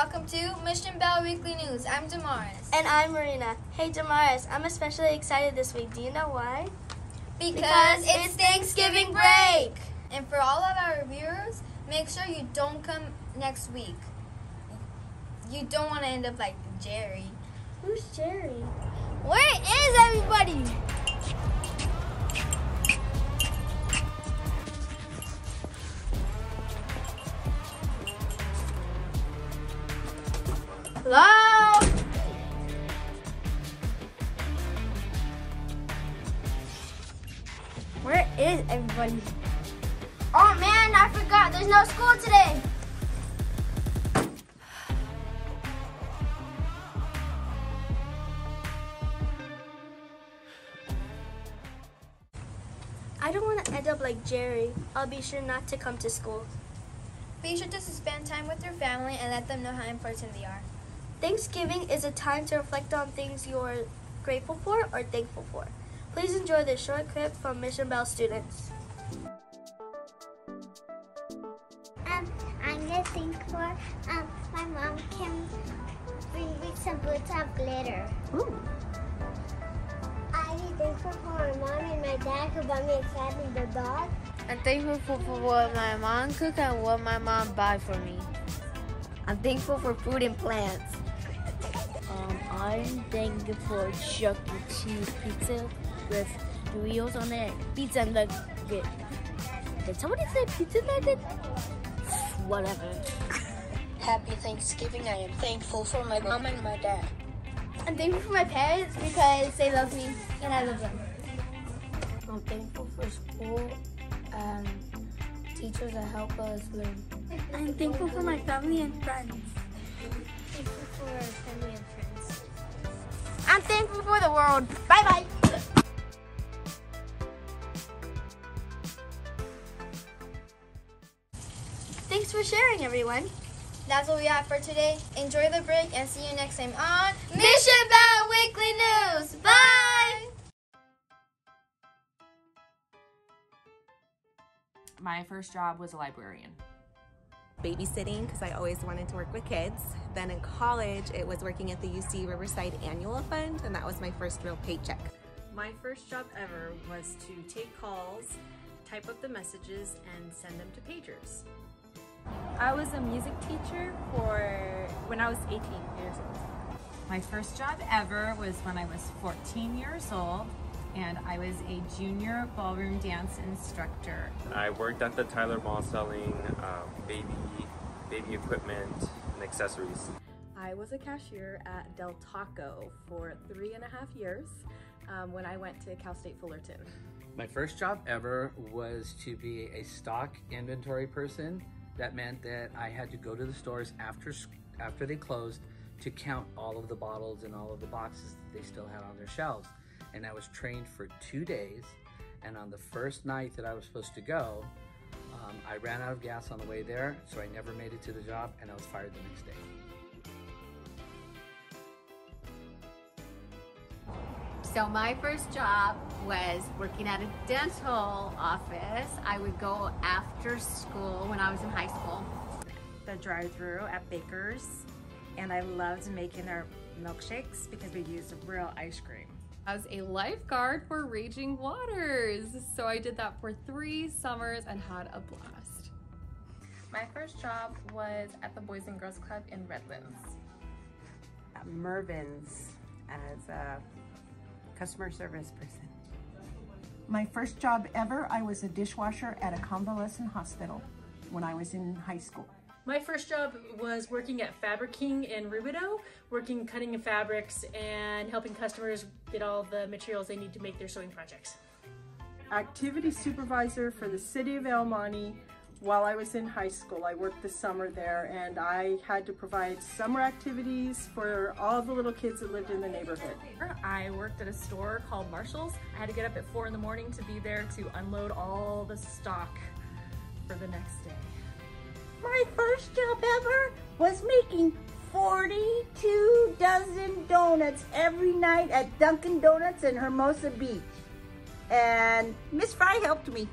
welcome to Mission Bell Weekly News. I'm Damaris. And I'm Marina. Hey Damaris, I'm especially excited this week. Do you know why? Because it's Thanksgiving break! And for all of our viewers, make sure you don't come next week. You don't want to end up like Jerry. Who's Jerry? Where is everybody? Hello? Where is everybody? Oh man, I forgot. There's no school today. I don't want to end up like Jerry. I'll be sure not to come to school. Be sure to spend time with your family and let them know how important they are. Thanksgiving is a time to reflect on things you are grateful for or thankful for. Please enjoy this short clip from Mission Bell students. I'm just thankful my mom can bring me some boots of glitter. Ooh. I'm thankful for my mom and my dad who bought me a cat and the dog. I'm thankful for what my mom cooked and what my mom buy for me. I'm thankful for food and plants. I'm thankful for Chuck E. Cheese pizza with Doritos on it. Pizza nugget. Did somebody say pizza nugget? Whatever. Happy Thanksgiving. I am thankful for my mom and my dad. I'm thankful for my parents because they love me and I love them. I'm thankful for school and teachers that help us learn. I'm thankful for my family and friends. Thankful for our family and friends. I'm thankful for the world. Bye-bye. Thanks for sharing, everyone. That's what we have for today. Enjoy the break and see you next time on Mission Bell Weekly News. Bye! My first job was a librarian. Babysitting, because I always wanted to work with kids. Then in college, it was working at the UC Riverside Annual Fund, and that was my first real paycheck. My first job ever was to take calls, type up the messages, and send them to pagers. I was a music teacher when I was 18 years old. My first job ever was when I was 14 years old, and I was a junior ballroom dance instructor. I worked at the Tyler Mall selling baby equipment and accessories. I was a cashier at Del Taco for 3.5 years when I went to Cal State Fullerton. My first job ever was to be a stock inventory person. That meant that I had to go to the stores after they closed to count all of the bottles and all of the boxes that they still had on their shelves. And I was trained for 2 days, and on the first night that I was supposed to go, I ran out of gas on the way there, so I never made it to the job, and I was fired the next day. So my first job was working at a dental office. I would go after school when I was in high school. The drive-thru at Baker's, and I loved making their milkshakes because we used real ice cream. I was a lifeguard for Raging Waters. So I did that for 3 summers and had a blast. My first job was at the Boys and Girls Club in Redlands. At Mervin's as a customer service person. My first job ever, I was a dishwasher at a convalescent hospital when I was in high school. My first job was working at Fabric King in Rubidoux, cutting in fabrics and helping customers get all the materials they need to make their sewing projects. Activity supervisor for the city of El Monte. While I was in high school, I worked the summer there, and I had to provide summer activities for all the little kids that lived in the neighborhood. I worked at a store called Marshall's. I had to get up at 4 in the morning to be there to unload all the stock for the next day. My first job ever was making 42 dozen donuts every night at Dunkin' Donuts in Hermosa Beach. And Miss Fry helped me.